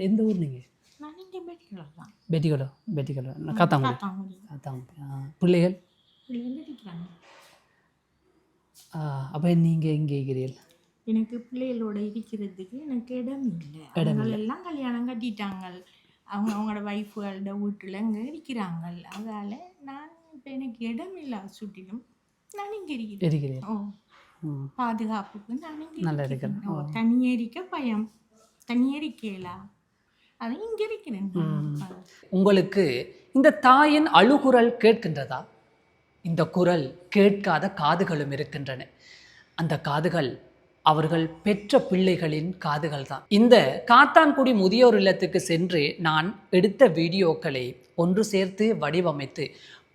எந்த ஊர் நீங்கள்? நான் இங்கே பெட்டிக்குள்ள தான். பெட்டிகளோ காத்தாங்குடி. பிள்ளைகள் இருக்கிறாங்க. அப்போ நீங்கள் எங்கே இருக்கிறீர்கள்? எனக்கு பிள்ளைகளோட இருக்கிறதுக்கு எனக்கு இடம் இல்லை. எல்லாம் கல்யாணம் கட்டிட்டாங்க. அவங்களோட வைஃபுகளோட வீட்டில் இங்கே இருக்கிறாங்க. அதால் நான் இப்போ எனக்கு இடம் இல்லை. சுற்றிலும் நான் இங்கே இருக்கிறேன். பாதுகாப்புக்கு நான் இங்கே நல்லா இருக்கிறேன். தனியாக இருக்க பயம், தனியாக இருக்கலா, அது இங்கே இருக்கிறேன். உங்களுக்கு இந்த தாயின் அழுகுரல் கேட்கின்றதா? இந்த குரல் கேட்காத காதுகளும் இருக்கின்றன. அந்த காதுகள் அவர்கள் பெற்ற பிள்ளைகளின் காதுகள் தான். இந்த காத்தான்குடி முதியோர் இல்லத்துக்கு சென்று நான் எடுத்த வீடியோக்களை ஒன்று சேர்த்து வடிவமைத்து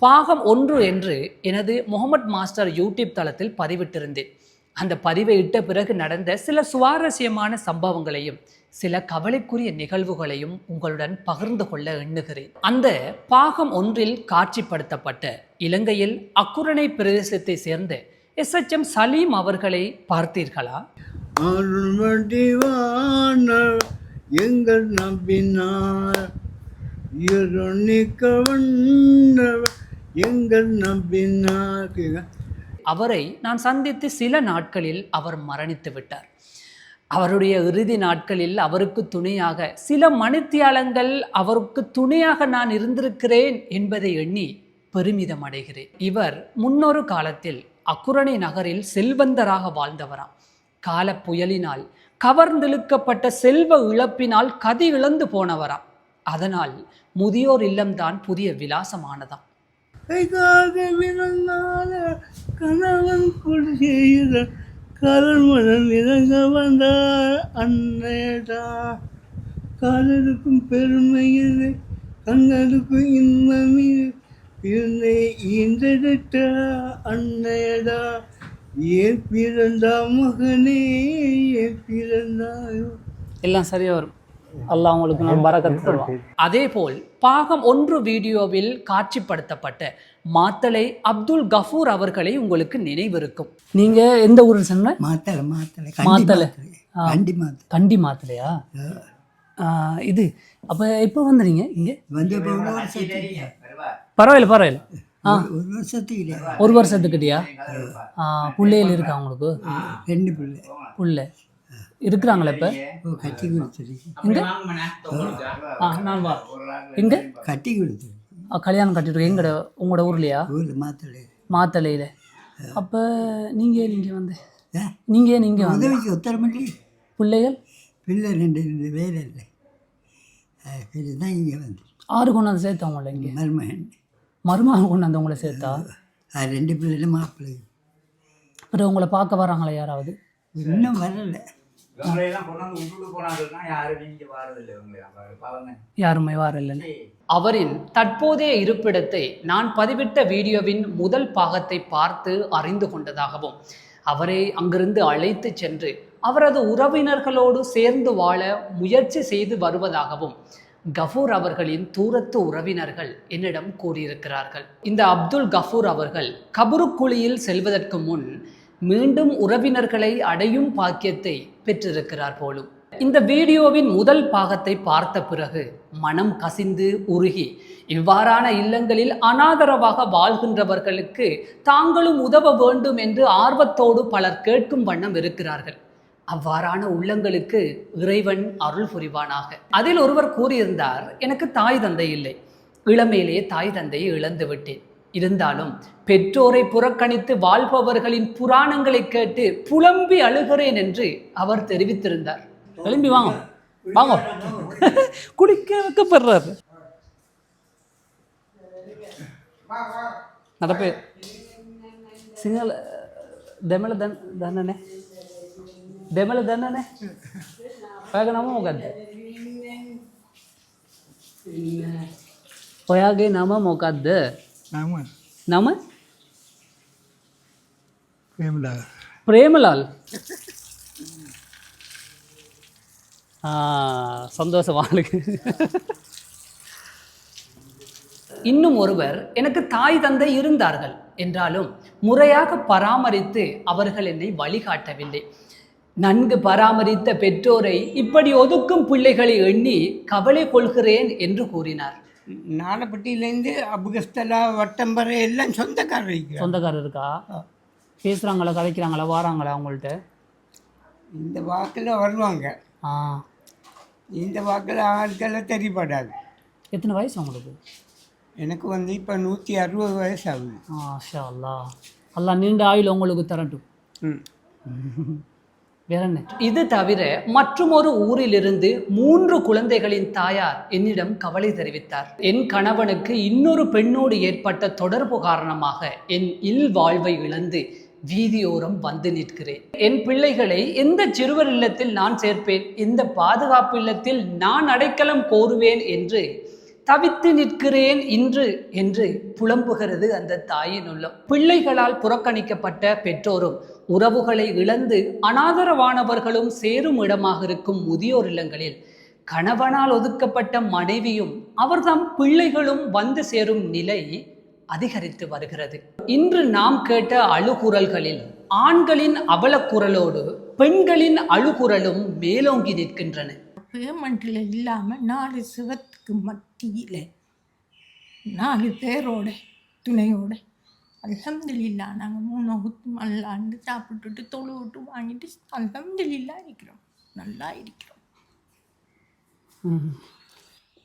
பாகம் 1 என்று எனது முகமது மாஸ்டர் யூடியூப் தளத்தில் பதிவிட்டிருந்தேன். அந்த பதிவை இட்ட பிறகு நடந்த சில சுவாரஸ்யமான சம்பவங்களையும் சில கவலைக்குரிய நிகழ்வுகளையும் உங்களுடன் பகிர்ந்து கொள்ள எண்ணுகிறேன். அந்த பாகம் 1 காட்சிப்படுத்தப்பட்ட இலங்கையில் அக்குரணை பிரதேசத்தை சேர்ந்த SHM சலீம் அவர்களை பார்த்தீர்களா? எங்கள் நம்பினார் எங்கள் நம்பினார். அவரை நான் சந்தித்து சில நாட்களில் அவர் மரணித்து விட்டார். அவருடைய இறுதி நாட்களில் அவருக்கு துணையாக சில மணித்தியாலங்கள் அவருக்கு துணையாக நான் இருந்திருக்கிறேன் என்பதை எண்ணி பெருமிதம் அடைகிறேன். இவர் முன்னொரு காலத்தில் அக்குரணை நகரில் செல்வந்தராக வாழ்ந்தவராம். கால புயலினால் கவர்ந்தெழுக்கப்பட்ட செல்வ இழப்பினால் கதி இழந்து போனவராம். அதனால் முதியோர் இல்லம்தான் புதிய விலாசமானதாம். கணவன் கொள்கையில கரண்மனம் இறங்க வந்தார் அன்னையடா. காதலுக்கும் பெருமையில்லை, கண்களுக்கும் இன்பமில்லை, பிறனை ஈன்றெடுத்த அன்னையடா. ஏன் பிறந்தா மகனே, ஏன் பிறந்தாயோ. எல்லாம் சரியா வரும். அல்லாஹ் உங்களுக்கு நான் பரக்கத் தருவான். அதே போல் பாகம் 1 வீடியோவில் காட்சிப்படுத்தப்பட்ட மாத்தளை அப்துல் கஃபூர் அவர்களை உங்களுக்கு நினைவிருக்கும். நீங்க எந்த ஊர் சொன்ன? மாத்தளை. கண்டி மாத்தளையா? இது அப்ப எப்போ வந்துறீங்க இங்க? பரவாயில்ல. ஒரு வருஷத்துக்கிட்டயா? பிள்ளைகள் இருக்கா உங்களுக்கு? 2 பிள்ளை. பிள்ளை இருக்கிறாங்களா? இப்ப எங்க கட்டி கொடுத்து கல்யாணம் கட்டிட்டு எங்கட உங்களோட ஊர்லையா? மாத்தளையில. அப்ப நீங்க வந்து நீங்க உதவிக்கு உத்தரமில்லை. பிள்ளைகள் பிள்ளை 2 வேலை இல்லை. தான் இங்கே வந்து 6 கொண்டாந்து சேர்த்தா உங்களை? இங்கே மருமகன் கொண்டாந்து உங்களை சேர்த்தா? 2 பிள்ளைல மாப்பிள்ளை. அப்புறம் உங்களை பார்க்க வராங்களா யாராவது? இன்னும் வரலை. யாருமே வரல. அவரின் தற்போதைய இருப்பிடத்தை நான் பதிவிட்ட வீடியோவின் முதல் பாகத்தை பார்த்து அறிந்து கொண்டதாகவும் அவரை அங்கிருந்து அழைத்து சென்று அவரது உறவினர்களோடு சேர்ந்து வாழ முயற்சி செய்து வருவதாகவும் கஃபூர் அவர்களின் தூரத்து உறவினர்கள் என்னிடம் கூறியிருக்கிறார்கள். இந்த அப்துல் கஃபூர் அவர்கள் கபருக்குழியில் செல்வதற்கு முன் மீண்டும் உறவினர்களை அடையும் பாக்கியத்தை பெற்றிருக்கிறார் போலும். இந்த வீடியோவின் முதல் பாகத்தை பார்த்த பிறகு மனம் கசிந்து உருகி இவ்வாறான இல்லங்களில் அனாதரவாக வாழ்கின்றவர்களுக்கு தாங்களும் உதவ வேண்டும் என்று ஆர்வத்தோடு பலர் கேட்கும் வண்ணம் இருக்கிறார்கள். அவ்வாறான உள்ளங்களுக்கு இறைவன் அருள் புரிவானாக. அதில் ஒருவர் கூறியிருந்தார், எனக்கு தாய் தந்தை இல்லை, இளமையிலே தாய் தந்தையை இழந்து விட்டேன். இருந்தாலும் பெற்றோரை புறக்கணித்து வாழ்பவர்களின் புராணங்களை கேட்டு புலம்பி அழுகிறேன் என்று அவர் தெரிவித்திருந்தார். எழும்பி வாங்க குடிக்க வைக்கப்படுறாரு. நடப்பே சிங்கள දෙමළ දන්නනේ දෙමළ දන්නනේ ඔයාගේ නම මොකද්ද? ඔයාගේ නම මොකද්ද? නම பிரேமலால். சந்தோஷம் ஆளுக்கு. இன்னும் ஒருவர், எனக்கு தாய் தந்தை இருந்தார்கள் என்றாலும் முறையாக பராமரித்து அவர்கள் என்னை வழிகாட்டவில்லை. நன்கு பராமரித்த பெற்றோரை இப்படி ஒதுக்கும் பிள்ளைகளை எண்ணி கவலை கொள்கிறேன் என்று கூறினார். நாலப்பட்டியிலேருந்து அபுகஸ்தலா வட்டம்பரை எல்லாம் சொந்தக்காரர் இருக்கிறார். சொந்தக்காரர் இருக்கா? பேசுகிறாங்களா, கதைக்கிறாங்களா, வாராங்களா அவங்கள்ட்ட? இந்த வாக்கில் வருவாங்க, ஆ. இந்த வாக்கில் ஆட்கள்லாம் தெரியப்படாது. எத்தனை வயசு உங்களுக்கு? எனக்கு வந்து இப்போ 160 வயசு ஆகுது. மாஷா அல்லாஹ். அல்லாஹ் நீண்ட ஆயுள் உங்களுக்கு தரட்டும். வேற என்ன? இது தவிர மற்றுமொரு ஊரிலிருந்து 3 குழந்தைகளின் தாயார் என்னிடம் கவலை தெரிவித்தார். என் கணவனுக்கு இன்னொரு பெண்ணோடு ஏற்பட்ட தொடர்பு காரணமாக என் வாழ்வை இழந்து வீதியோரம் வந்து நிற்கிறேன். என் பிள்ளைகளை எந்த சிறுவர் இல்லத்தில் நான் சேர்ப்பேன், எந்த பாதுகாப்பு இல்லத்தில் நான் அடைக்கலம் கோருவேன் என்று தவித்து நிற்கிறேன் இன்று என்று புலம்புகிறது அந்த தாயின் உள்ளம். பிள்ளைகளால் புறக்கணிக்கப்பட்ட பெற்றோரும் உறவுகளை இழந்து அனாதரவானவர்களும் சேரும் இடமாக இருக்கும் முதியோர் இல்லங்களில் கணவனால் ஒதுக்கப்பட்ட மனைவியும் அவர்தம் பிள்ளைகளும் வந்து சேரும் நிலை அதிகரித்து வருகிறது. இன்று நாம் கேட்ட அழுகுரல்களில் ஆண்களின் அவலக்குரலோடு பெண்களின் அழுகுரலும் மேலோங்கி நிற்கின்றன. பேமெண்ட்டில் இல்லாமல் 4 சிவத்துக்கு மத்தியில் 4 பேரோட துணையோட அல்ஹம்துலில்லாஹ் நாங்கள் 3 வகுத்து மல்லாண்டு சாப்பிட்டுட்டு தொழுவிட்டு வாங்கிட்டு அல்ஹம்துலில்லாஹ் இருக்கிறோம், நல்லா இருக்கிறோம்.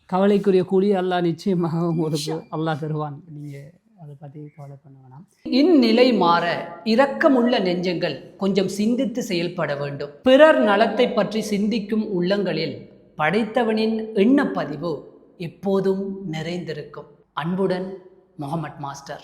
கவலைக்குரிய கூலி அல்லாஹ் நிச்சயமாக உங்களுக்கு அல்லாஹ் தருவான். நீங்கள் அதை பற்றி கவலை பண்ண வேணாம். இந்நிலை மாற இரக்கமுள்ள நெஞ்சங்கள் கொஞ்சம் சிந்தித்து செயல்பட வேண்டும். பிறர் நலத்தை பற்றி சிந்திக்கும் உள்ளங்களில் படைத்தவனின் எண்ணப்பதிவு எப்போதும் நிறைந்திருக்கும். அன்புடன் முகமட் மாஸ்டர்.